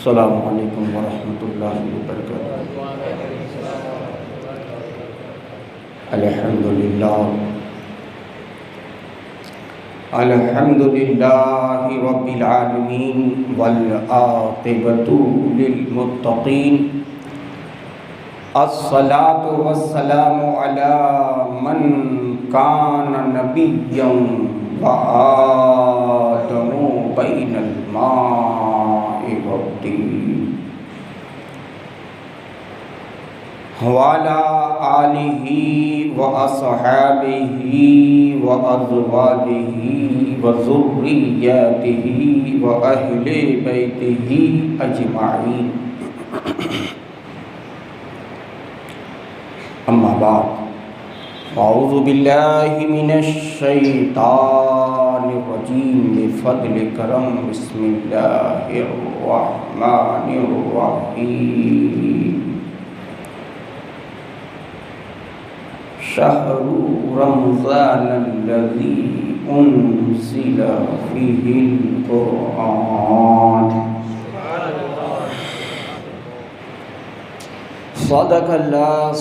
अस्सलामु अलैकुम वरहमतुल्लाहि वबरकातुहू। अल्हम्दुलिल्लाहि रब्बिल आलमीन वल आक़िबतु लिल मुत्तक़ीन। अस्सलातु वस्सलामु अला मन कान नबिय्यन व आदमु बैनल माइ वत्तीन वाला आलिही व अस्हाबिही व अज़वाजिही व ज़ुर्रिय्यतिही व अहले बैतिही अजमाईन। अम्मा बाद, अऊज़ु बिल्लाहि मिनश शैतानिर रजीम बिफ़ज़्लि करम बिस्मिल्लाहिर रहमानिर रहीम। शहरु रमज़ानल्लज़ी उन्ज़िला फ़ीहिल क़ुरआन।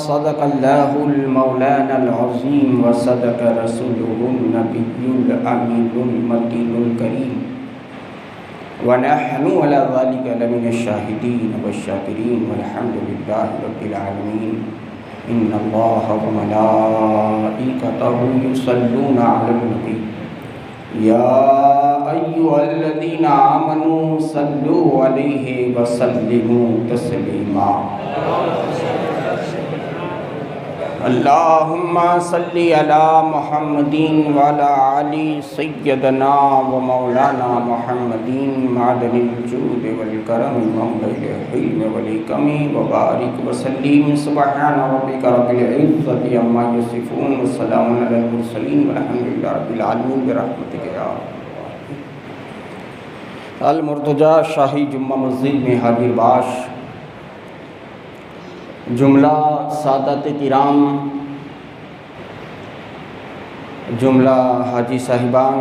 सदक़ल्लाहुल मौलानल अज़ीम व सदक़ रसूलुहुन नबियुल अमीनुल मतीनुल करीम व नहनु अला ज़ालिका लमिनश शाहिदीन वश्शाकिरीन वल्हम्दुलिल्लाहि रब्बिल आलमीन। इन्नल्लाहा व मलाइकतहु युसल्लूना अलन नबी या अय्युहल्लज़ीना आमनू सल्लू अलैहि व सल्लिमू तस्लीमा। अल्लाहुम्मा सल्लि अला मुहम्मदिन व अला आलि सय्यदना व मौलाना मुहम्मदिन मादनिल जूद वल करम मंबइल हिल्म वल हिकमी व बारिक व सल्लिम। सुब्हान रब्बिका रब्बिल इज़्ज़ति अम्मा यसिफून व सलामुन अलल मुरसलीन वल्हम्दुलिल्लाहि रब्बिल आलमीन बिरहमतिका या अल मुर्तजा शाही जुम्मा मस्जिद में हाजिर बाश जुमला सादत किराम, जुमला हाजी साहिबान,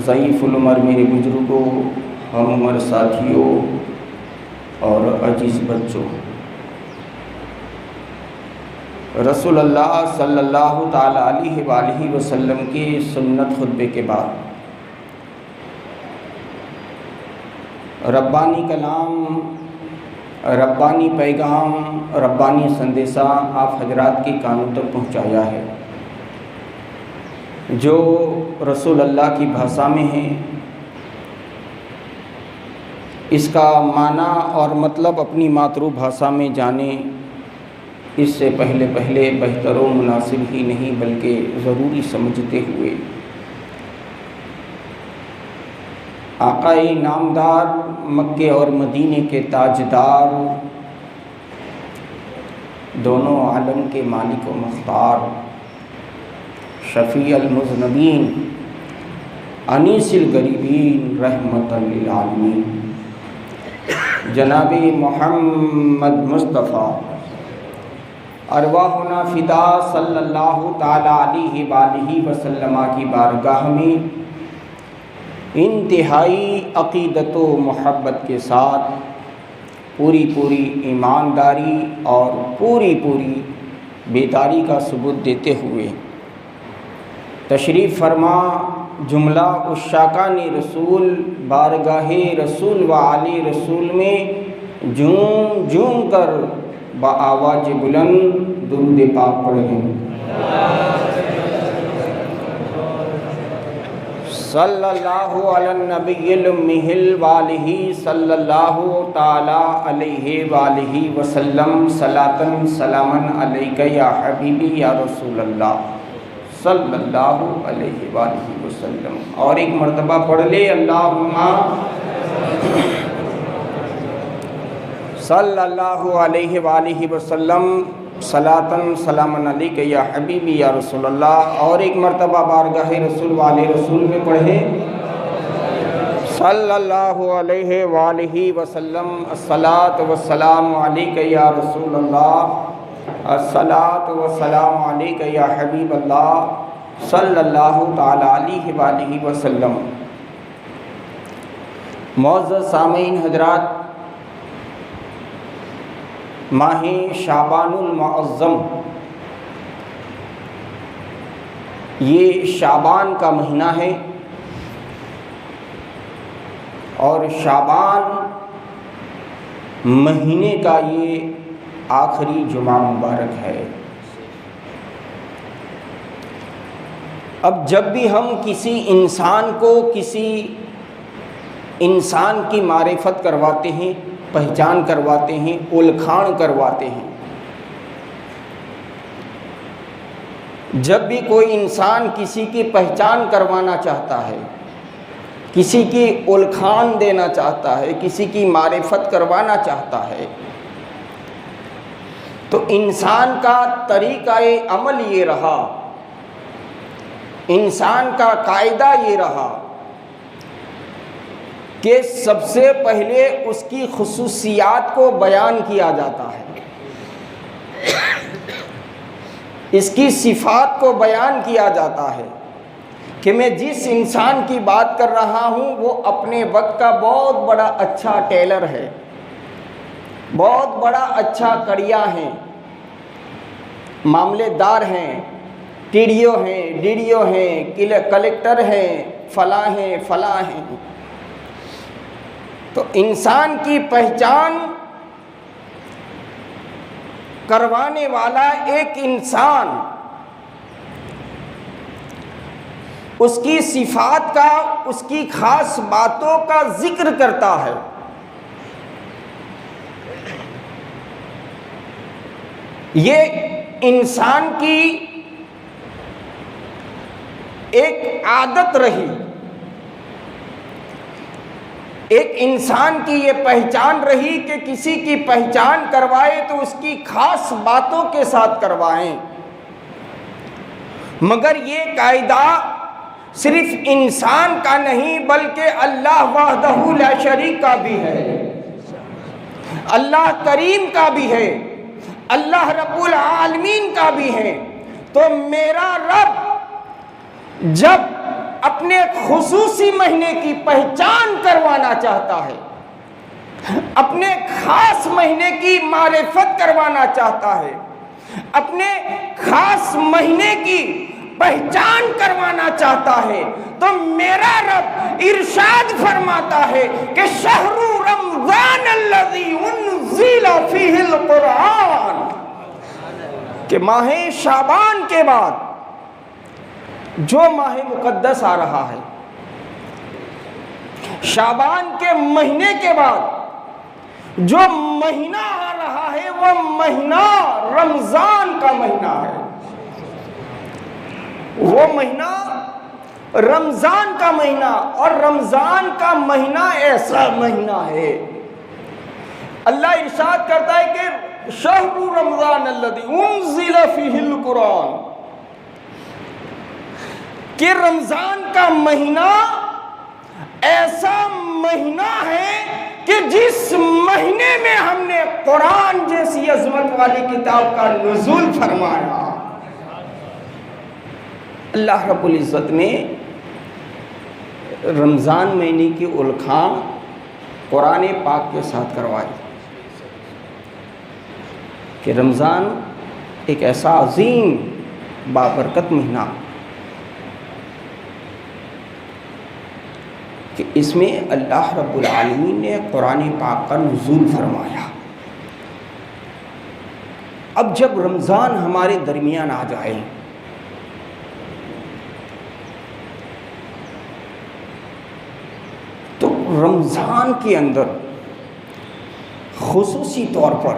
ज़ईफ़ुल उमर मेरे बुजुर्गों, हम उमर साथियों और अजीज़ बच्चों, रसूलुल्लाह सल्लल्लाहु ताला अलैहि वसल्लम के सुन्नत खुतबे के बाद रब्बानी कलाम, रब्बानी पैगाम, रब्बानी संदेशा आप हजरात के कानों तक पहुँचाया है, जो रसूल अल्लाह की भाषा में है। इसका माना और मतलब अपनी मातृभाषा में जाने, इससे पहले बेहतर व मुनासिब ही नहीं बल्कि ज़रूरी समझते हुए आक़ाए नामदार, मक्के और मदीने के ताजदार, दोनों आलम के मालिक व मुख्तार, शफ़ी अल मुज़नबीन, अनीसिल गरीबीन, रहमतन लिल आलमीन, जनाब मोहम्मद मुस्तफ़ा अरवाहुना फ़िदा सल्लल्लाहु ताला अलैहि वसल्लम की बारगाह में इंतहाई अक़ीदत व मोहब्बत के साथ पूरी ईमानदारी और पूरी बेदारी का सबूत देते हुए तशरीफ़ फरमा जुमला उश्शाकान रसूल बारगाहे रसूल व आले रसूल में झूम कर बआवाज़ बुलंद दुरूद पाक पढ़ें। सल्लल्लाहु अलन नबिय्यिल उम्मिहिल वालिही सल्लल्लाहु ताला अलैहि वालिही वसल्लम सलातन सलामन अलैका या हबीबी या रसूलल्लाह सल्लल्लाहु अलैहि वालिही वसल्लम। और एक मर्तबा पढ़ ले अल्लाहुम्मा सल्लल्लाहु अलैहि वालिही वसल्लम सलातन सलामन अलैका या हबीबी या रसूलल्लाह। और एक मर्तबा बारगाहे रसूल वाले रसूल में पढ़े सल्लल्लाहु अलैहि वालिही वसल्लम अस्सलातु वस्सलामु अलैका या रसूलल्लाह अस्सलातु वस्सलामु अलैका या हबीबल्लाह सल्लल्लाहु ताला अलैहि वसल्लम। मुअज़्ज़ज़ सामीन हज़रात, माह शाबानुल मुअज़्ज़म, ये शाबान का महीना है और शाबान महीने का ये आखिरी जुमा मुबारक है। अब जब भी हम किसी इंसान को किसी इंसान की मारिफत करवाते हैं, पहचान करवाते हैं, उलखान करवाते हैं, जब भी कोई इंसान किसी की पहचान करवाना चाहता है, किसी की उलखान देना चाहता है, किसी की मारिफत करवाना चाहता है, तो इंसान का तरीक़ा-ए अमल ये रहा, इंसान का कायदा ये रहा कि सबसे पहले उसकी खुसूसियात को बयान किया जाता है, इसकी सिफ़ात को बयान किया जाता है कि मैं जिस इंसान की बात कर रहा हूँ वो अपने वक्त का बहुत बड़ा अच्छा टेलर है, बहुत बड़ा अच्छा कड़िया है, मामलेदार हैं, टीडीओ हैं, डीडीओ हैं, कलेक्टर हैं, फलां हैं। तो इंसान की पहचान करवाने वाला एक इंसान उसकी सिफ़ात का, उसकी ख़ास बातों का जिक्र करता है। ये इंसान की एक आदत रही, एक इंसान की ये पहचान रही कि किसी की पहचान करवाए तो उसकी खास बातों के साथ करवाएं। मगर ये कायदा सिर्फ इंसान का नहीं बल्कि अल्लाह वहदहू ला शरीक का भी है, अल्लाह करीम का भी है, अल्लाह रब्बुल आलमीन का भी है। तो मेरा रब जब अपने खुसूसी महीने की पहचान करवाना चाहता है, अपने खास महीने की मारिफत करवाना चाहता है, अपने खास महीने की पहचान करवाना चाहता है, तो मेरा रब इरशाद फरमाता है कि शहरु रमज़ान अल्लज़ी उन्ज़िला फ़ीहिल कुरान, कि माह शाबान के बाद जो माह मुक़द्दस आ रहा है, शाबान के महीने के बाद जो महीना आ रहा है वो महीना रमज़ान का महीना है। वो महीना रमज़ान का महीना, और रमज़ान का महीना ऐसा महीना है, अल्लाह इरशाद करता है कि शहरु रमज़ान अल्लज़ी उन्ज़िला फ़ीहिल कुरान, कि रमज़ान का महीना ऐसा महीना है कि जिस महीने में हमने कुरान जैसी अज़मत वाली किताब का नुज़ूल फरमाया। अल्लाह रब्बुल इज़्ज़त ने रमज़ान महीने की उल्खान कुरान पाक के साथ करवाई कि रमज़ान एक ऐसा अज़ीम बाबरकत महीना कि इसमें अल्लाह रब्बुल आलमीन ने कुरान पाक का नुज़ूल फरमाया। अब जब रमज़ान हमारे दरमियान आ जाए तो रमज़ान के अंदर खुसूसी तौर पर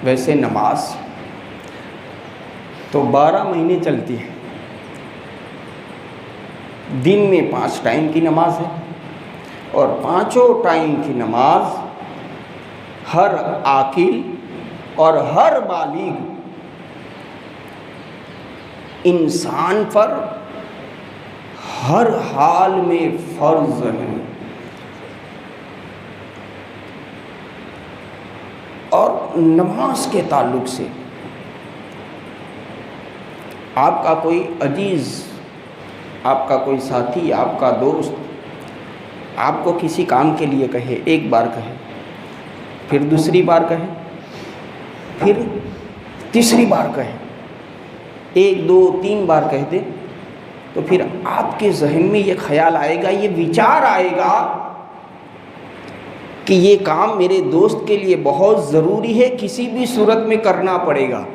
वैसे नमाज तो 12 महीने चलती है, दिन में 5 टाइम की नमाज है और 5 टाइम की नमाज हर आकिल और हर बालिग इंसान पर हर हाल में फ़र्ज़ है। और नमाज के ताल्लुक़ से आपका कोई अजीज़, आपका कोई साथी, आपका दोस्त आपको किसी काम के लिए कहे, एक बार कहे फिर दूसरी बार कहे, फिर तीसरी बार कहे, 1 2 3 बार कह दे तो फिर आपके जहन में ये ख्याल आएगा, ये विचार आएगा कि ये काम मेरे दोस्त के लिए बहुत ज़रूरी है, किसी भी सूरत में करना पड़ेगा,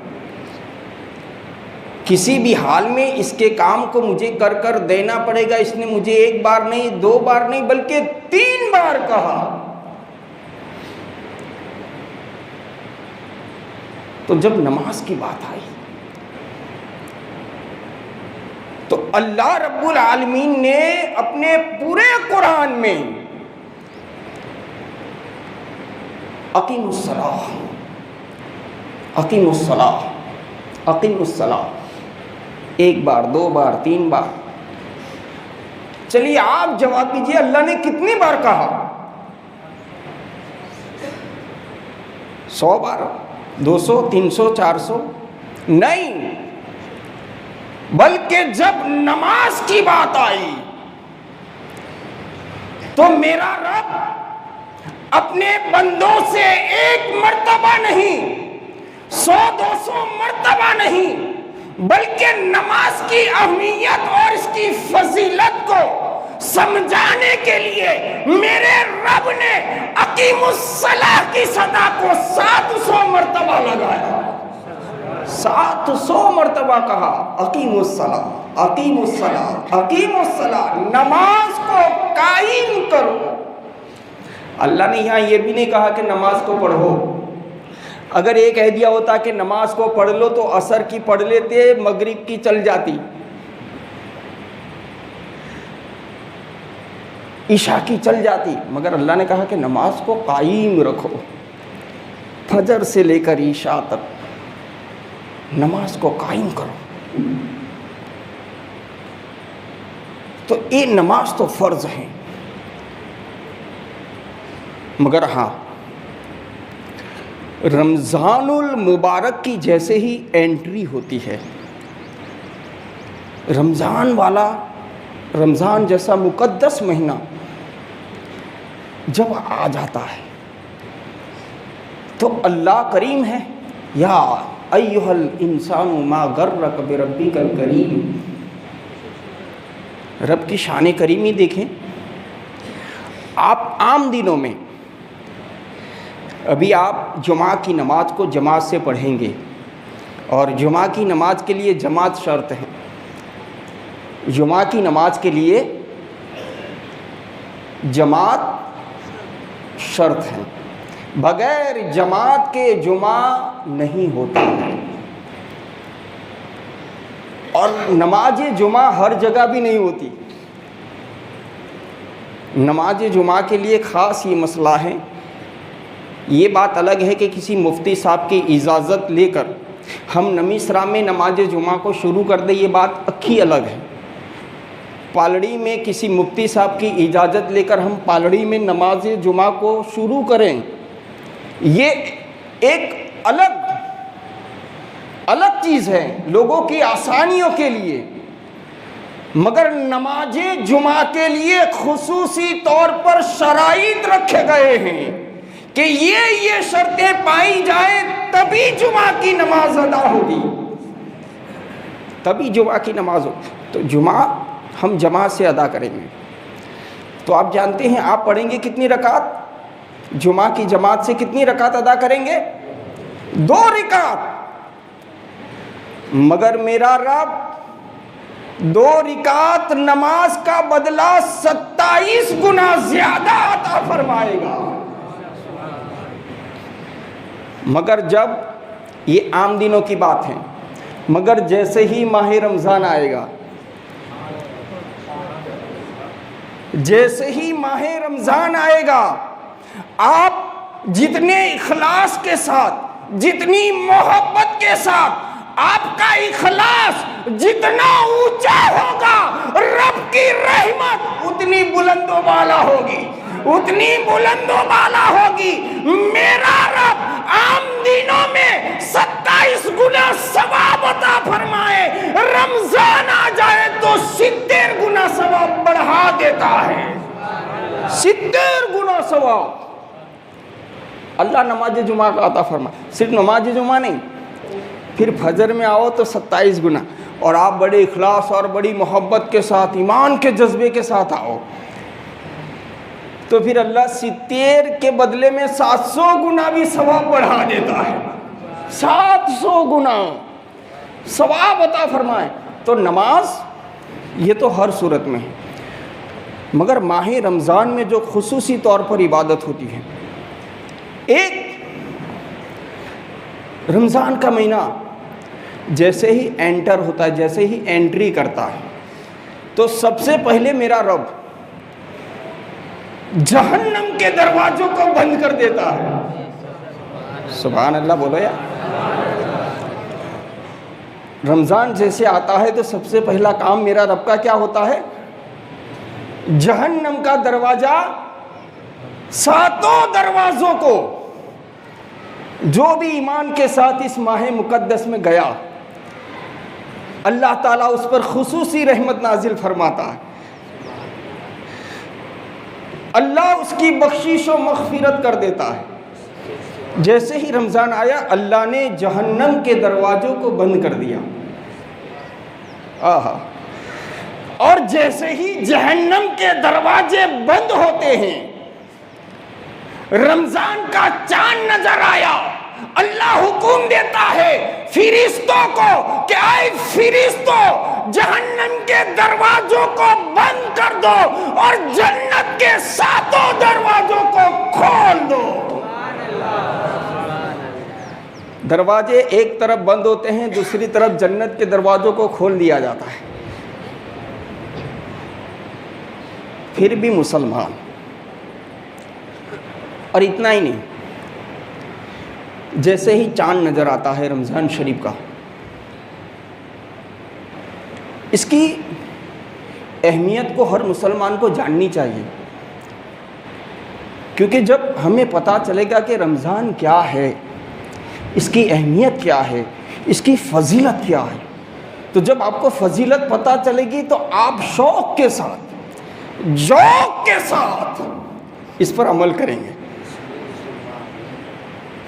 किसी भी हाल में इसके काम को मुझे कर कर देना पड़ेगा। इसने मुझे 1 बार नहीं, 2 बार नहीं, बल्कि 3 बार कहा। तो जब नमाज की बात आई तो अल्लाह रब्बुल आलमीन ने अपने पूरे कुरान में अकीमुस्सलाह, अकीमुस्सलाह, अकीमुस्सलाह 1 बार, 2 बार, 3 बार। चलिए आप जवाब दीजिए, अल्लाह ने कितनी बार कहा? 100 बार, 200, 300, 400? नहीं, बल्कि जब नमाज की बात आई तो मेरा रब अपने बंदों से 1 मर्तबा नहीं, 100-200 मर्तबा नहीं, बल्कि नमाज की अहमियत और इसकी फजीलत को समझाने के लिए मेरे रब ने अकीमुस्सलाह की सदा को 700 मर्तबा लगाया, 700 मर्तबा कहा अकीमुस्सलाह, अकीमुस्सलाह, अकीमुस्सलाह, नमाज को कायम करो। अल्लाह ने यहाँ ये भी नहीं कहा कि नमाज को पढ़ो। अगर ये कह दिया होता कि नमाज को पढ़ लो तो असर की पढ़ लेते, मगरिब की चल जाती, ईशा की चल जाती, मगर अल्लाह ने कहा कि नमाज को कायम रखो, फजर से लेकर ईशा तक नमाज को कायम करो। तो ये नमाज तो फ़र्ज है, मगर हाँ, रमज़ानुल मुबारक की जैसे ही एंट्री होती है, रमज़ान वाला, रमज़ान जैसा मुक़द्दस महीना जब आ जाता है तो अल्लाह करीम है, या अय्युहल इंसानु मा गर्रक बिरब्बिकल करीम। रब की शान करीमी देखें। आप आम दिनों में अभी आप जुमा की नमाज को जमात से पढ़ेंगे, और जुमा की नमाज के लिए जमात शर्त है। जुमा की नमाज के लिए जमात शर्त है, बगैर जमात के जुमा नहीं होता है। और नमाज जुमा हर जगह भी नहीं होती। नमाज जुमा के लिए ख़ास ये मसला है। ये बात अलग है कि किसी मुफ्ती साहब की इजाज़त लेकर हम नमीसरा में नमाज जुमा को शुरू कर दें, ये बात अक्खी अलग है। पालड़ी में किसी मुफ्ती साहब की इजाज़त लेकर हम पालड़ी में नमाज जुमा को शुरू करें, ये एक अलग चीज़ है लोगों की आसानियों के लिए। मगर नमाज जुमा के लिए खुसूसी तौर पर शराइत रखे गए हैं कि ये शर्तें पाई जाए तभी जुमा की नमाज अदा होगी, तभी जुमा की नमाज हो। तो जुमा हम जमात से अदा करेंगे। तो आप जानते हैं आप पढ़ेंगे कितनी रकात? जुमा की जमात से कितनी रकात अदा करेंगे? 2 रकात। मगर मेरा रब 2 रकात नमाज का बदला 27 गुना ज़्यादा अता फरमाएगा। मगर जब ये आम दिनों की बात है, मगर जैसे ही माह रमज़ान आएगा, जैसे ही माह रमज़ान आएगा, आप जितने इखलास के साथ, जितनी मोहब्बत के साथ आपका इखलास जितना ऊंचा होगा, रब की रहमत उतनी बुलंदो बाला होगी, उतनी बुलंदो बाला होगी। मेरा रब आम दिनों में 27 गुना सवाब अता फरमाए, रमजान आ जाए तो 70 गुना सवाब बढ़ा देता है। 70 गुना सवाब। अल्लाह नमाज जुमा का अता फरमा। सिर्फ नमाज जुमा नहीं, फिर फजर में आओ तो 27 गुना, और आप बड़े इखलास और बड़ी मोहब्बत के साथ, ईमान के जज्बे के साथ आओ तो फिर अल्लाह 70 के बदले में 700 गुना भी सवाब बढ़ा देता है। 700 गुना सवाब अता फरमाए। तो नमाज ये तो हर सूरत में है, मगर माह रमज़ान में जो खुसूसी तौर पर इबादत होती है, एक रमज़ान का महीना जैसे ही एंटर होता है, जैसे ही एंट्री करता है, तो सबसे पहले मेरा रब जहन्नम के दरवाजों को बंद कर देता है। सुभान अल्लाह बोलो यार। रमज़ान जैसे आता है तो सबसे पहला काम मेरा रब का क्या होता है? जहन्नम का दरवाजा, 7 दरवाजों को, जो भी ईमान के साथ इस माह मुकद्दस में गया, अल्लाह ताला उस पर खुसूसी रहमत नाजिल फरमाता है। अल्लाह उसकी बख्शिश और मग़फ़िरत कर देता है। जैसे ही रमज़ान आया, अल्लाह ने जहन्नम के दरवाज़ों को बंद कर दिया। आहा। और जैसे ही जहन्नम के दरवाजे बंद होते हैं, रमज़ान का चांद नजर आया, अल्लाह हुक्म देता है फिरिश्तों को कि आए फिरिश्तों, जहन्नम के दरवाजों को बंद कर दो और जन्नत के 7 दरवाजों को खोल दो। दरवाजे एक तरफ बंद होते हैं, दूसरी तरफ जन्नत के दरवाजों को खोल दिया जाता है। फिर भी मुसलमान, और इतना ही नहीं, जैसे ही चांद नज़र आता है रमज़ान शरीफ का, इसकी अहमियत को हर मुसलमान को जाननी चाहिए। क्योंकि जब हमें पता चलेगा कि रमज़ान क्या है, इसकी अहमियत क्या है, इसकी फजीलत क्या है, तो जब आपको फजीलत पता चलेगी तो आप शौक़ के साथ, ज़ौक़ के साथ इस पर अमल करेंगे।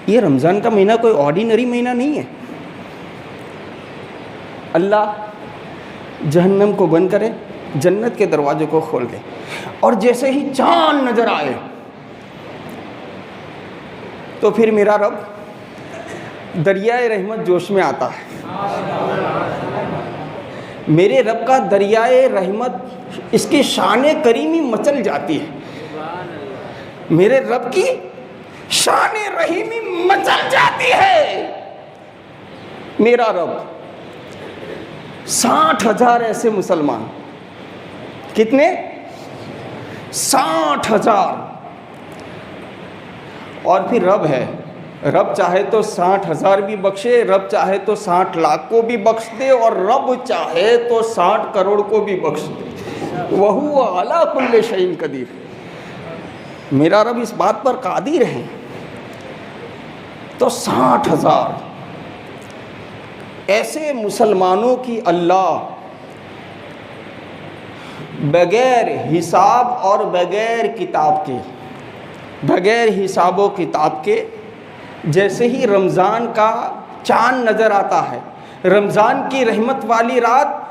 ये रमज़ान का महीना कोई ऑर्डिनरी महीना नहीं है। अल्लाह जहन्नम को बंद करे, जन्नत के दरवाजे को खोल दे, और जैसे ही चांद नज़र आए तो फिर मेरा रब दरियाए रहमत जोश में आता है। मेरे रब का दरियाए रहमत, इसकी शान करीमी मचल जाती है। मेरे रब की शान रहीमी मचल जाती है। मेरा रब 60,000 ऐसे मुसलमान, कितने? 60,000। और फिर रब है, रब चाहे तो 60,000 भी बख्शे, रब चाहे तो 60 लाख को भी बख्श दे, और रब चाहे तो 60 करोड़ को भी बख्श दे। वहु अला कुल्ले शैइन कदीर। मेरा रब इस बात पर कादिर है। तो 60,000 ऐसे मुसलमानों की अल्लाह बगैर हिसाब और बगैर किताब के, बगैर हिसाब व किताब के, जैसे ही रमज़ान का चांद नज़र आता है, रमज़ान की रहमत वाली रात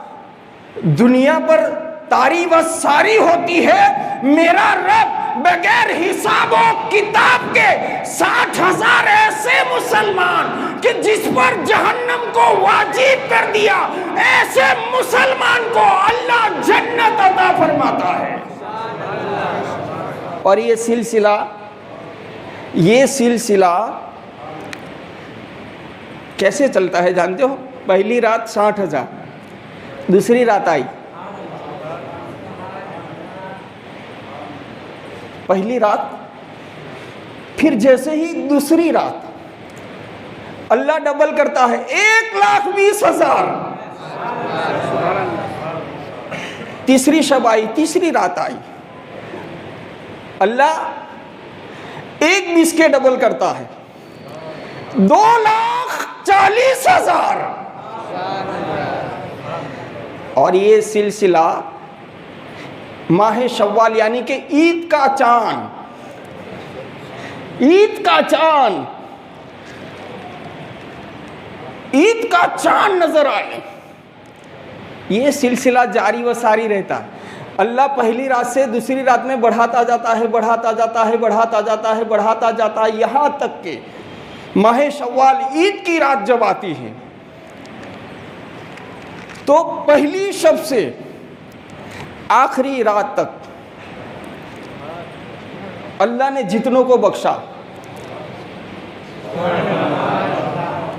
दुनिया पर तारी व सारी होती है, मेरा रब बगैर हिसाब व किताब के 60,000 ऐसे मुसलमान कि जिस पर जहन्नम को वाजिब कर दिया, ऐसे मुसलमान को अल्लाह जन्नत अता फरमाता है। और ये सिलसिला कैसे चलता है जानते हो? पहली रात 60,000, दूसरी रात आई, पहली रात, फिर जैसे ही दूसरी रात अल्लाह डबल करता है, 1,20,000। तीसरी शब आई, तीसरी रात आई, अल्लाह 1,20 के डबल करता है, 2,40,000। और ये सिलसिला माह शव्वाल यानी कि ईद का चांद, ईद का चांद, ईद का चांद नजर आए, ये सिलसिला जारी व सारी रहता है। अल्लाह पहली रात से दूसरी रात में बढ़ाता जाता है, बढ़ाता जाता है, बढ़ाता जाता है, बढ़ाता जाता है, यहाँ तक कि माह शव्वाल ईद की रात जब आती है तो पहली शब से आखिरी रात तक अल्लाह ने जितनों को बख्शा,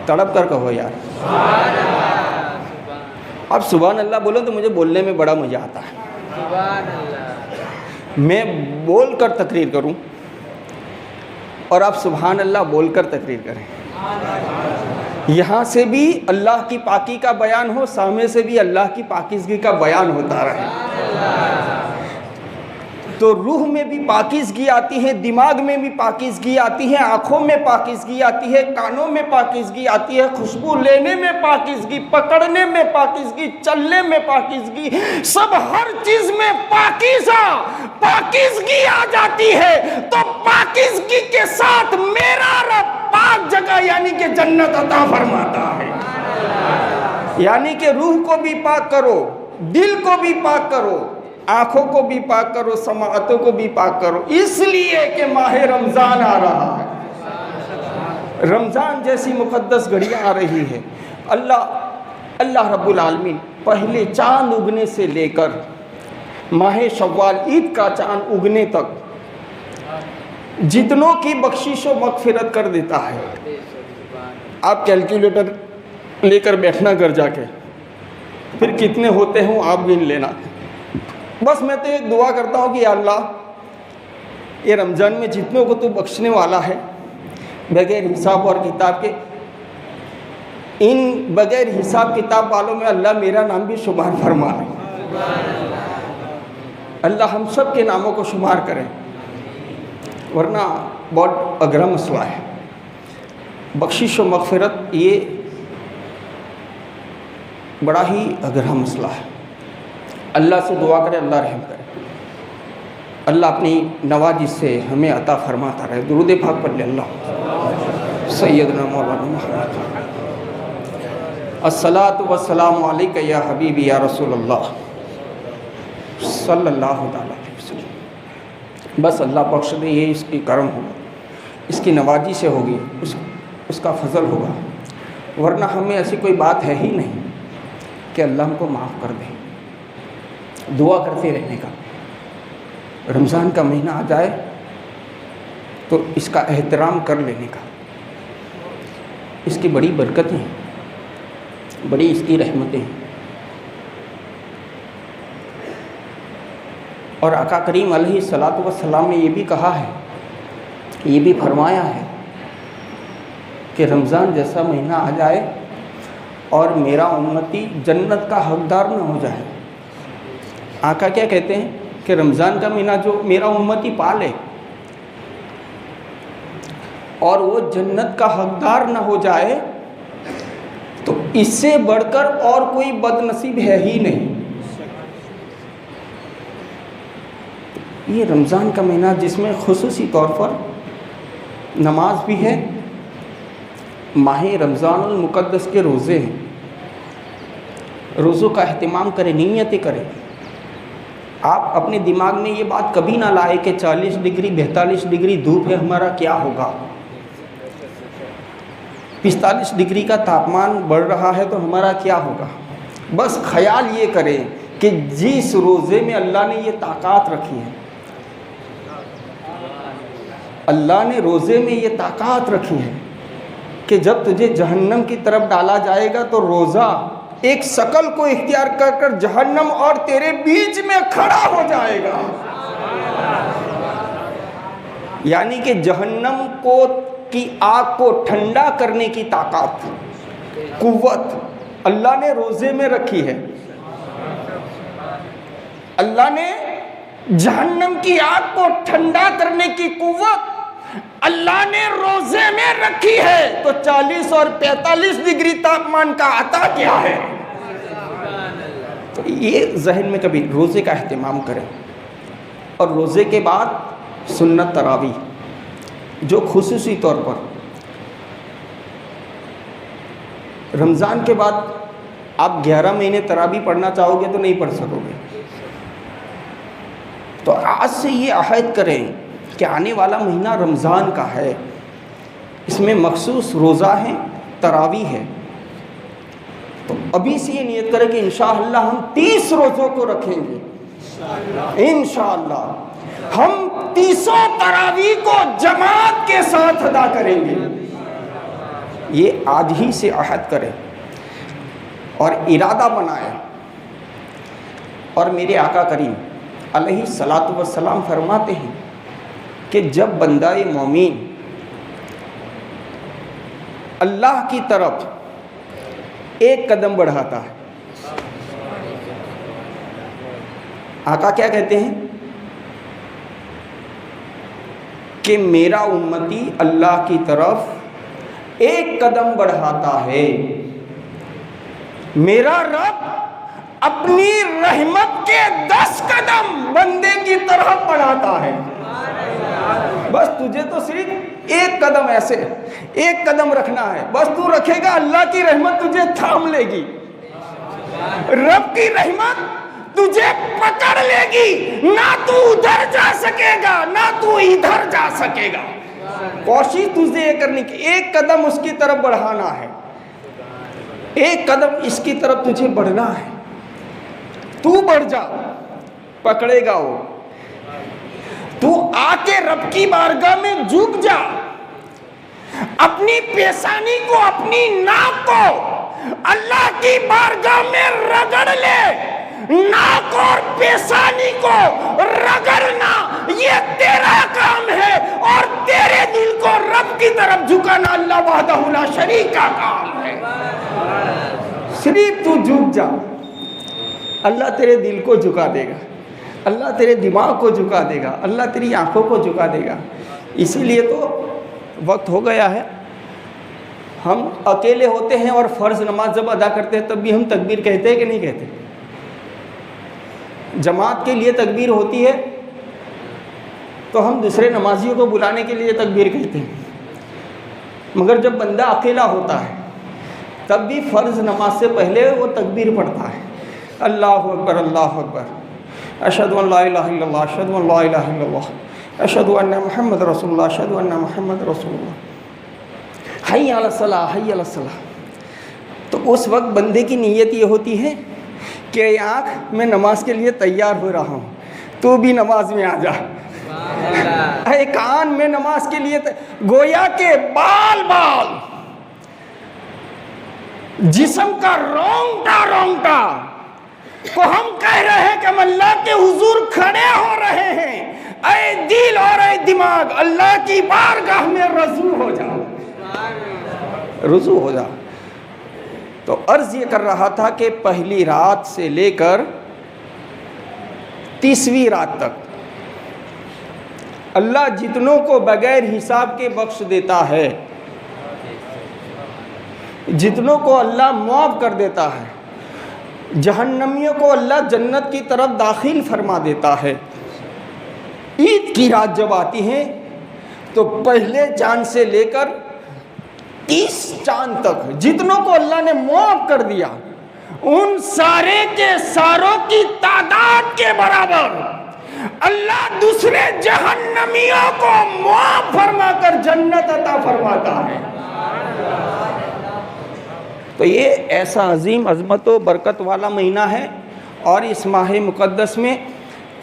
तड़प कर कहो यार, अब सुभान अल्लाह बोलो तो मुझे बोलने में बड़ा मज़ा आता है। मैं बोल कर तकरीर करूं और आप सुभान अल्लाह बोल कर तकरीर करें। यहाँ से भी अल्लाह की पाकी का बयान हो, सामने से भी अल्लाह की पाकीज़गी का बयान होता रहे, तो रूह में भी पाकीज़गी आती है, दिमाग में भी पाकीज़गी आती है, आँखों में पाकीज़गी आती है, कानों में पाकीज़गी आती है, खुशबू लेने में पाकीज़गी, पकड़ने में पाकीज़गी, चलने में पाकीज़गी, सब हर चीज़ में पाकीज़गी आ जाती है। तो पाकीज़गी के साथ मेरा रब पाक जगह यानी कि जन्नत अता फरमाता है। यानी कि रूह को भी पाक करो, दिल को भी पाक करो, आँखों को भी पाक करो, समाअतों को भी पाक करो, इसलिए कि माह रमज़ान आ रहा है, रमज़ान जैसी मुक़द्दस घड़ियाँ आ रही है। अल्लाह रब्बुल आलमीन पहले चाँद उगने से लेकर माह शव्वाल ईद का चाँद उगने तक जितनों की बख्शिश व मग़फ़िरत कर देता है। आप कैलकुलेटर लेकर बैठना घर जाके, फिर कितने होते हों आप गिन लेना। बस मैं तो एक दुआ करता हूँ कि अल्लाह ये रमज़ान में जितनों को तू बख्शने वाला है, बगैर हिसाब और किताब के, इन बगैर हिसाब किताब वालों में अल्लाह मेरा नाम भी शुमार फरमा ले। अल्लाह हम सब के नामों को शुमार करें, वरना बहुत अगरा मसला है। बख्शिश व मग़फ़िरत ये बड़ा ही अगरा मसला है। अल्लाह से दुआ करें, अल्लाह रहम करे, अल्लाह अपनी नवाजी से हमें अता फरमाता रहे। दुरूद पाक पढ़ ले, अल्लाह सैयदना मौलाना मुहम्मद, अस्सलातु वस्सलामु अलैका या हबीबी या रसूलल्लाह सल्लल्लाहु अलैहि वसल्लम। बस अल्लाह बख्श दे, ये इसकी करम होगा, इसकी नवाजी से होगी, उसका फजल होगा, वरना हमें ऐसी कोई बात है ही नहीं कि अल्लाह हमको माफ़ कर दे। दुआ करते रहने का, रमज़ान का महीना आ जाए तो इसका एहतराम कर लेने का। इसकी बड़ी बरकतें हैं, बड़ी इसकी रहमतें हैं। और आका करीम अलैहिस्सलातु वस्सलाम ने ये भी कहा है, ये भी फरमाया है कि रमज़ान जैसा महीना आ जाए और मेरा उम्मती जन्नत का हकदार न हो जाए। आका क्या कहते हैं कि रमज़ान का महीना जो मेरा उम्मती पाले और वो जन्नत का हकदार न हो जाए, तो इससे बढ़कर और कोई बदनसीब है ही नहीं। ये रमज़ान का महीना जिसमें खुसूसी तौर पर नमाज भी है, माह रमज़ानुल मुक़द्दस के रोज़े हैं, रोज़ों का अहतमाम करें, नीयतें करें। आप अपने दिमाग में ये बात कभी ना लाए कि 40 डिग्री 42 डिग्री धूप है, हमारा क्या होगा, 45 डिग्री का तापमान बढ़ रहा है तो हमारा क्या होगा। बस ख्याल ये करें कि जिस रोज़े में अल्लाह ने ये ताकत रखी है, अल्लाह ने रोज़े में ये ताकत रखी है कि जब तुझे जहन्नम की तरफ डाला जाएगा तो रोज़ा एक शकल को इख्तियार कर कर जहन्नम और तेरे बीच में खड़ा हो जाएगा। यानी कि जहन्नम को की आग को ठंडा करने की ताकत, कुव्वत अल्लाह ने रोज़े में रखी है। अल्लाह ने जहन्नम की आग को ठंडा करने की कुव्वत अल्लाह ने रोज़े में रखी है, तो 40 और 45 डिग्री तापमान का आता क्या है। तो ये जहन में कभी रोज़े का एहतमाम करें। और रोज़े के बाद सुन्नत तरावी, जो खुसूसी तौर पर रमज़ान के बाद आप 11 महीने तरावी पढ़ना चाहोगे तो नहीं पढ़ सकोगे। तो आज से ये अहद करें कि आने वाला महीना रमज़ान का है, इसमें मखसूस रोज़ा है, तरावी है। तो अभी से ये नियत करें कि इंशाअल्लाह हम 30 रोज़ों को रखेंगे। इंशाअल्लाह हम 30 तरावी को जमात के साथ अदा करेंगे। ये आज ही से अहद करें और इरादा बनाए। और मेरे आका करीम अलैहिस्सलातु वस्सलाम फरमाते हैं कि जब बंदा मोमिन अल्लाह की तरफ एक कदम बढ़ाता है, आका क्या कहते हैं कि मेरा उम्मती अल्लाह की तरफ एक कदम बढ़ाता है, मेरा रब अपनी रहमत के 10 कदम बंदे की तरफ बढ़ाता है। बस तुझे तो सिर्फ एक कदम, ऐसे एक कदम रखना है। बस तू रखेगा, अल्लाह की रहमत तुझे थाम लेगी, रब की रहमत तुझे पकड़ लेगी। ना तू उधर जा सकेगा ना तू इधर जा सकेगा। कोशिश तुझे ये करनी कि एक कदम उसकी तरफ बढ़ाना है, एक कदम इसकी तरफ तुझे बढ़ना है। तू बढ़ जा, पकड़ेगा वो। तू आके रब की बारगाह में झुक जा, अपनी पेशानी को, अपनी नाक को अल्लाह की बारगाह में रगड़ ले। नाक और पेशानी को रगड़ना ये तेरा काम है और तेरे दिल को रब की तरफ झुकाना अल्लाह वहदहू ला शरीक का काम है। सिर्फ तू झुक जा, अल्लाह तेरे दिल को झुका देगा, अल्लाह तेरे दिमाग को झुका देगा, अल्लाह तेरी आंखों को झुका देगा। इसीलिए तो वक्त हो गया है। हम अकेले होते हैं और फ़र्ज़ नमाज जब अदा करते हैं तब भी हम तकबीर कहते हैं कि नहीं कहते? जमात के लिए तकबीर होती है तो हम दूसरे नमाजियों को बुलाने के लिए तकबीर कहते हैं, मगर जब बंदा अकेला होता है तब भी फ़र्ज़ नमाज से पहले वो तकबीर पढ़ता है। अल्लाहु अकबर, अल्लाहु अकबर, अशहदु अन ला इलाहा इल्लल्लाह, अशहदु अन ला इलाहा इल्लल्लाह, अशहदु अन्ना मुहम्मद रसूलुल्लाह, अशहदु अन्ना मुहम्मद रसूलुल्लाह, हय्य अला सलाह, हय्य अला सलाह। तो उस वक्त बंदे की नीयत ये होती है कि आँख मैं नमाज के लिए तैयार हो रहा हूँ, तू भी नमाज में आ जा। अरे कान में नमाज के लिए गोया के बाल बाल जिस्म का रोंगटा रोंगटा को हम कह रहे हैं कि हम अल्लाह के हुजूर खड़े हो रहे हैं। ऐ दिल और ऐ दिमाग, अल्लाह की बारगाह में रजू हो जाओ, रुजू हो जाओ। तो अर्ज ये कर रहा था कि पहली रात से लेकर 30वीं रात तक अल्लाह जितनों को बगैर हिसाब के बख्श देता है, जितनों को अल्लाह मुआफ़ कर देता है, जहन्नमियों को अल्लाह जन्नत की तरफ दाखिल फरमा देता है। ईद की रात जब आती है तो पहले चांद से लेकर 30 चांद तक जितनों को अल्लाह ने मुआफ़ कर दिया, उन सारे के सारों की तादाद के बराबर अल्लाह दूसरे जहन्नमियों को मुआफ़ फरमा कर जन्नत अता फरमाता है। तो ये ऐसा अजीम अज़मत व बरकत वाला महीना है और इस माह मुक़द्दस में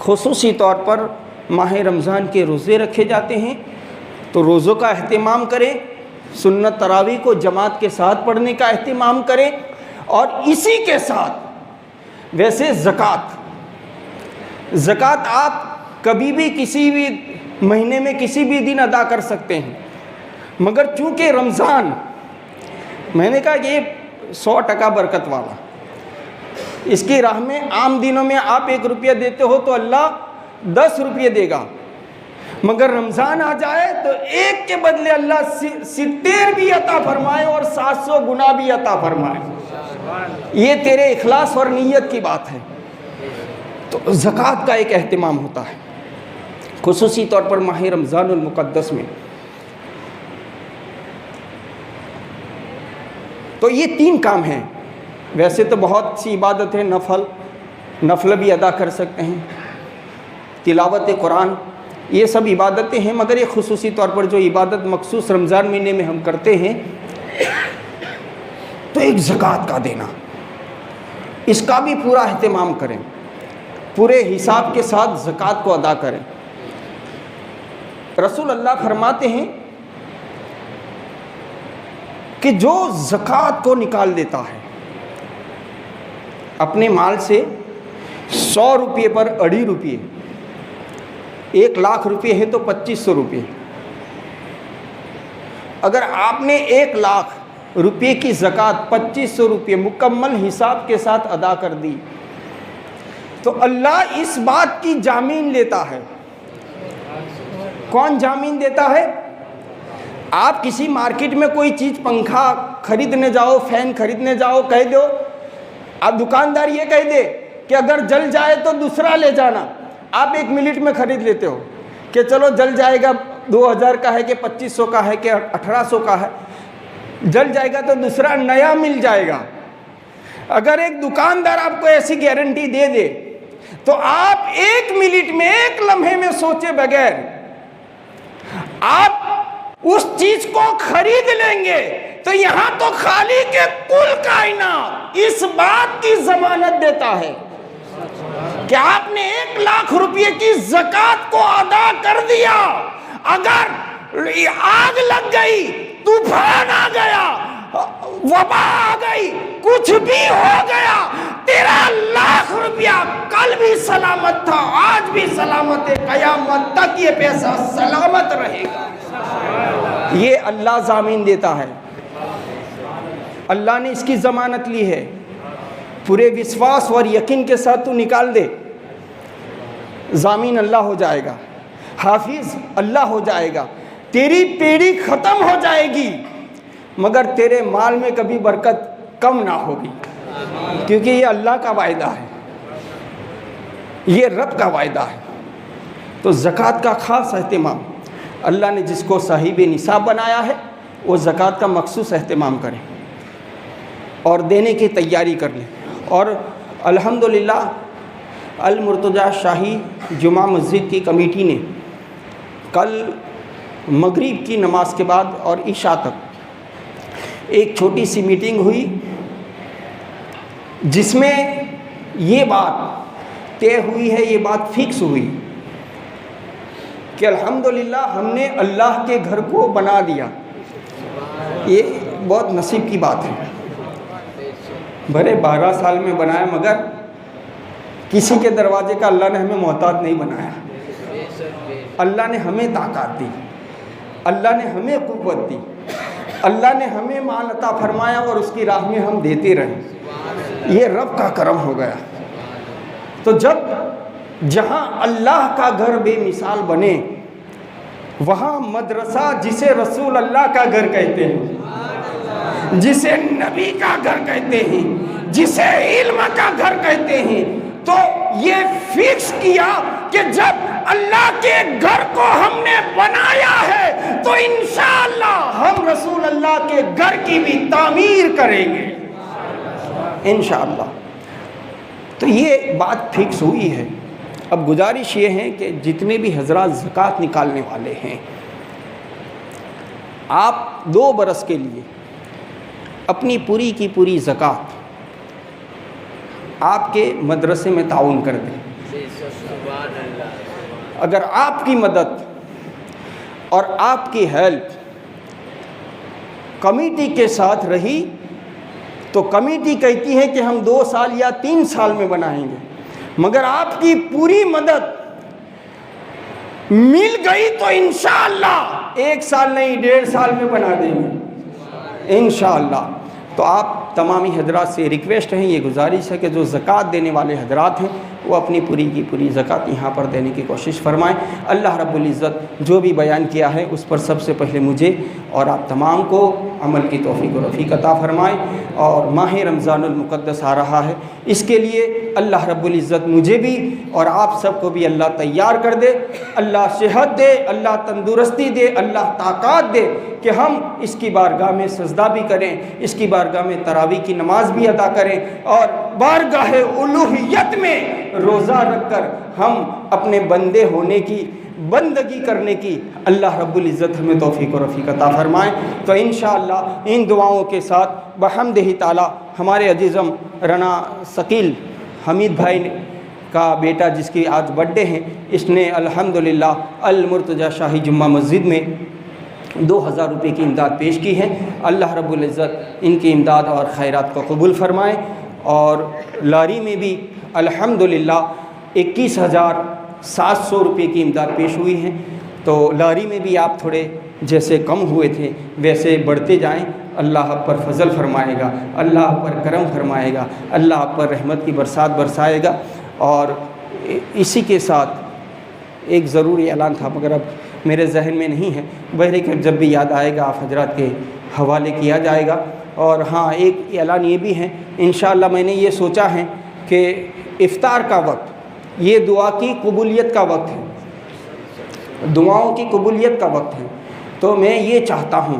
ख़ुसूसी तौर पर माह रमज़ान के रोज़े रखे जाते हैं। तो रोज़ों का अहतमाम करें, सुन्नत तरावी को जमात के साथ पढ़ने का अहतमाम करें और इसी के साथ वैसे ज़कात आप कभी भी किसी भी महीने में किसी भी दिन अदा कर सकते हैं, मगर चूँकि रमज़ान मैंने कहा ये 100% बरकत वाला, इसकी राह में आम दिनों में आप 1 रुपया देते हो तो अल्लाह 10 रुपये देगा, मगर रमज़ान आ जाए तो 1 के बदले अल्लाह 70 भी अता फरमाए और 700 गुना भी अता फरमाए। ये तेरे इखलास और नीयत की बात है। तो ज़कात का एक अहतमाम होता है ख़ुसूसी तौर पर माह रमज़ानुल मुक़द्दस में। तो ये 3 काम हैं। वैसे तो बहुत सी इबादत है, नफल भी अदा कर सकते हैं, तिलावत कुरान, ये सब इबादतें हैं, मगर ये खुसूसी तौर पर जो इबादत मखसूस रमज़ान महीने में हम करते हैं, तो एक ज़कात का देना, इसका भी पूरा एहतमाम करें, पूरे हिसाब के साथ ज़कात को अदा करें। रसूल अल्लाह फरमाते हैं कि जो ज़कात को निकाल देता है अपने माल से, 100 रुपये पर 2.5 रुपये, 1 लाख रुपये है तो 2500 रुपये। अगर आपने 1 लाख रुपये की ज़कात 2500 रुपये मुकम्मल हिसाब के साथ अदा कर दी, तो अल्लाह इस बात की जामीन लेता है। कौन जामीन देता है? आप किसी मार्केट में कोई चीज़, पंखा खरीदने जाओ, फ़ैन खरीदने जाओ, कह दो, आप दुकानदार ये कह दे कि अगर जल जाए तो दूसरा ले जाना, आप 1 मिनट में ख़रीद लेते हो कि चलो जल जाएगा, 2000 का है कि 2500 का है कि 1800 का है, जल जाएगा तो दूसरा नया मिल जाएगा। अगर एक दुकानदार आपको ऐसी गारंटी दे दे तो आप 1 मिनट में, 1 लम्हे में सोचे बगैर आप उस चीज को खरीद लेंगे। तो यहां तो खाली के कुल कायनात इस बात की जमानत देता है कि आपने 1 लाख रुपये की ज़कात को अदा कर दिया, अगर आग लग गई, तूफान आ गया, वबा आ गई, कुछ भी हो गया, तेरा 1 लाख रुपया कल भी सलामत था, आज भी सलामत है, कयामत तक ये पैसा सलामत रहेगा। ये अल्लाह जामीन देता है, अल्लाह ने इसकी ज़मानत ली है। पूरे विश्वास और यकीन के साथ तू निकाल दे, जामीन अल्लाह हो जाएगा, हाफिज अल्लाह हो जाएगा, तेरी पीढ़ी ख़त्म हो जाएगी, मगर तेरे माल में कभी बरकत कम ना होगी, क्योंकि ये अल्लाह का वायदा है, ये रब का वायदा है। तो ज़कात का ख़ास अहतमाम, अल्लाह ने जिसको साहिब निसाब बनाया है वो ज़कात का मखसूस अहतमाम करें और देने की तैयारी कर लें। और अल्हम्दुलिल्लाह अल मुर्तज़ा शाही जुमा मस्जिद की कमेटी ने कल मगरिब की नमाज के बाद और इशा तक एक छोटी सी मीटिंग हुई, जिसमें ये बात तय हुई है, ये बात फिक्स हुई कि अल्हम्दुलिल्लाह हमने अल्लाह के घर को बना दिया। ये बहुत नसीब की बात है, भले 12 साल में बनाया, मगर किसी के दरवाजे का अल्लाह ने हमें मोहताज नहीं बनाया। अल्लाह ने हमें ताकत दी, अल्लाह ने हमें कुव्वत दी, अल्लाह ने हमें माल अता फरमाया और उसकी राह में हम देते रहे। ये रब का करम हो गया। तो जब जहाँ अल्लाह का घर बेमिसाल बने, वहाँ मदरसा, जिसे रसूल अल्लाह का घर कहते हैं, जिसे नबी का घर कहते हैं, जिसे इल्म का घर कहते हैं, तो ये फिक्स किया कि जब अल्लाह के घर को हमने बनाया है तो इंशाअल्लाह हम रसूल अल्लाह के घर की भी तामीर करेंगे इंशाअल्लाह। तो ये बात फिक्स हुई है। अब गुजारिश ये है कि जितने भी हजरात ज़कात निकालने वाले हैं, आप 2 बरस के लिए अपनी पूरी की पूरी ज़कात आपके मदरसे में ताउन कर दें। अगर आपकी मदद और आपकी हेल्प कमेटी के साथ रही तो कमेटी कहती है कि हम 2 साल या 3 साल में बनाएंगे, मगर आपकी पूरी मदद मिल गई तो इंशाअल्लाह 1 साल नहीं 1.5 साल में बना देंगे इंशाअल्लाह। तो आप तमामी हजरात से रिक्वेस्ट है, ये गुजारिश है कि जो ज़कात देने वाले हजरात हैं वो अपनी पूरी की पूरी ज़कात यहाँ पर देने की कोशिश फरमाएँ। अल्लाह रब्बुल इज़्ज़त जो भी बयान किया है उस पर सबसे पहले मुझे और आप तमाम को अमल की तौफ़ीक़ और रफ़ीक़ अता फरमाएँ। और माह रमज़ानुल मुक़द्दस आ रहा है, इसके लिए अल्लाह रब्बुल इज़्ज़त मुझे भी और आप सबको भी अल्लाह तैयार कर दे, अल्लाह सेहत दे, अल्लाह तंदुरुस्ती दे, अल्लाह ताकत दे कि हम इसकी बारगाह में सजदा भी करें, इसकी बारगाह में तरावी की नमाज भी अदा करें और बारगाह उलूहियत में रोज़ा रख कर हम अपने बंदे होने की, बंदगी करने की अल्लाह रब्बुल इज़्ज़त हमें तौफीक और रफ़ीक अता फ़रमाएँ। तो इंशाअल्लाह इन दुआओं के साथ बहम्दिही ताला हमारे अजीज़म रना शकील हमीद भाई का बेटा जिसकी आज बर्थडे है, इसने अल्हम्दुलिल्लाह अल मुर्तज़ा शाही जुम्मा मस्जिद में 2000 रुपये की इमदाद पेश की है। अल्लाह रब्बुल इज़्ज़त इनकी इमदाद और खैरात को कबूल फ़रमाए। और लारी में भी अल्हम्दुलिल्लाह 21,700 रुपये की इमदाद पेश हुई है। तो लारी में भी आप थोड़े जैसे कम हुए थे वैसे बढ़ते जाएं, अल्लाह आप पर फजल फरमाएगा, अल्लाह आप पर करम फरमाएगा, अल्लाह आप पर रहमत की बरसात बरसाएगा। और इसी के साथ एक ज़रूरी ऐलान था मगर अब मेरे जहन में नहीं है, बहरकैफ़ जब भी याद आएगा आप हजरात के हवाले किया जाएगा। और हाँ, एक ऐलान ये भी है, इंशाअल्लाह मैंने ये सोचा है कि इफ्तार का वक्त ये दुआ की कबूलियत का वक्त है, दुआओं की कबूलियत का वक्त है। तो मैं ये चाहता हूँ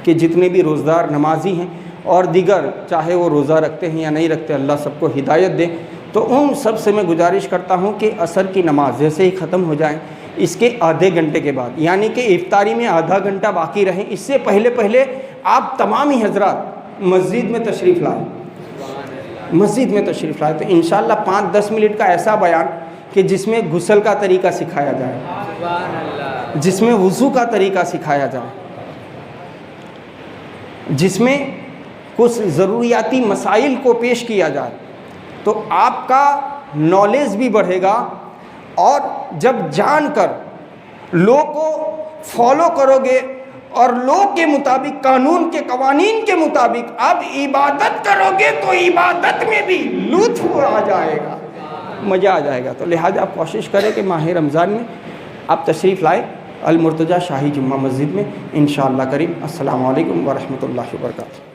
कि जितने भी रोज़दार नमाजी हैं और दीगर चाहे वो रोज़ा रखते हैं या नहीं रखते, अल्लाह सबको हिदायत दे। तो उन सब से मैं गुजारिश करता हूँ कि असर की नमाज जैसे ही ख़त्म हो जाए इसके आधे घंटे के बाद, यानी कि इफ्तारी में आधा घंटा बाकी रहे, इससे पहले पहले आप तमाम ही हजरात मस्जिद में तशरीफ़ लाएँ, मस्जिद में तशरीफ़ लाएँ। तो इंशाअल्लाह 5-10 मिनट का ऐसा बयान कि जिसमें गुस्ल का तरीका सिखाया जाए, जिसमें वज़ू का तरीका सिखाया जाए, जिसमें कुछ ज़रूरियाती मसाइल को पेश किया जाए, तो आपका नॉलेज भी बढ़ेगा। और जब जानकर लॉ को फॉलो करोगे और लॉ के मुताबिक, कानून के कवानीन के मुताबिक आप इबादत करोगे तो इबादत में भी लुत्फ़ आ जाएगा, मज़ा आ जाएगा। तो लिहाजा आप कोशिश करें कि माह रमज़ान में आप तशरीफ़ लाए अल मुर्तज़ा शाही जुम्मा मस्जिद में इंशाअल्लाह करीम। अस्सलामु अलैकुम व रहमतुल्लाहि व बरकातुहू।